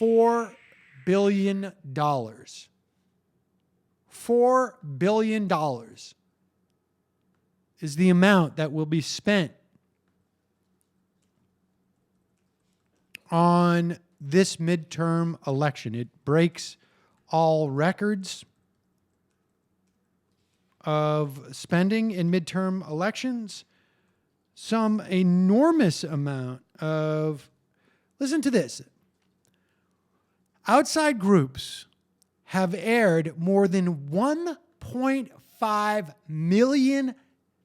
$4 billion. $4 billion is the amount that will be spent on this midterm election. It breaks all records of spending in midterm elections. Some enormous amount of, listen to this. Outside groups have aired more than 1.5 million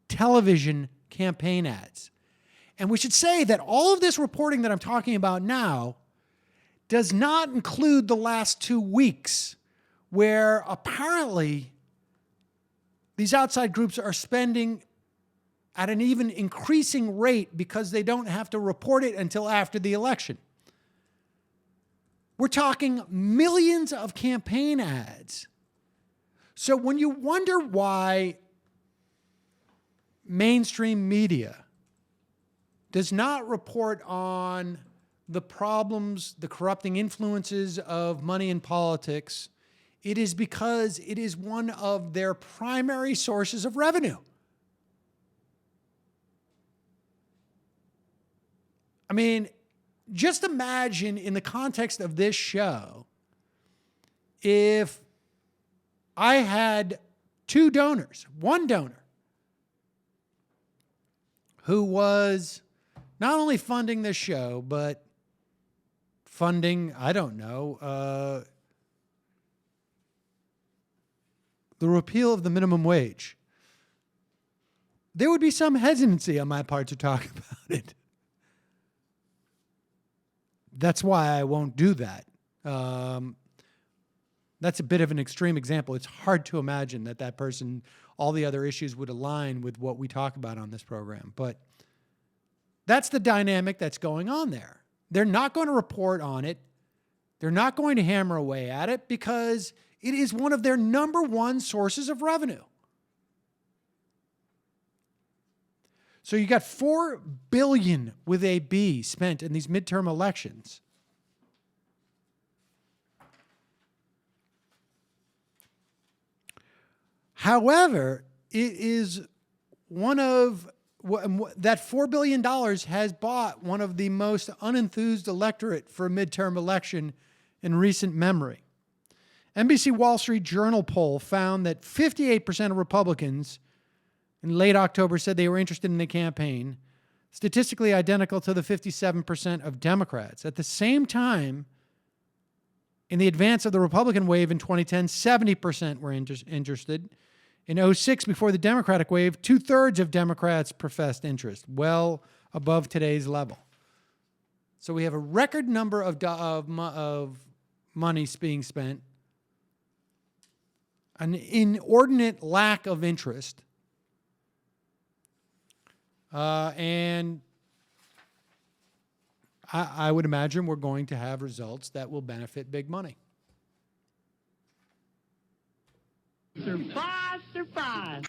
television campaign ads. And we should say that all of this reporting that I'm talking about now does not include the last 2 weeks, where apparently these outside groups are spending at an even increasing rate because they don't have to report it until after the election. We're talking millions of campaign ads. So when you wonder why mainstream media does not report on the problems, the corrupting influences of money in politics, it is because it is one of their primary sources of revenue. I mean, just imagine in the context of this show, if I had 2 donors, one donor who was not only funding this show, but funding, I don't know, the repeal of the minimum wage. There would be some hesitancy on my part to talk about it. That's why I won't do that. That's a bit of an extreme example. It's hard to imagine that that person, all the other issues would align with what we talk about on this program. But that's the dynamic that's going on there. They're not going to report on it. They're not going to hammer away at it because it is one of their number one sources of revenue. So you got $4 billion with a B spent in these midterm elections. However, it is one of that $4 billion has bought one of the most unenthused electorate for a midterm election in recent memory. NBC Wall Street Journal poll found that 58% of Republicans in late October said they were interested in the campaign, statistically identical to the 57% of Democrats. At the same time, in the advance of the Republican wave in 2010, 70% were interested. In 2006, before the Democratic wave, 2/3 of Democrats professed interest, well above today's level. So we have a record number of money being spent, an inordinate lack of interest, and I would imagine we're going to have results that will benefit big money. Surprise, surprise.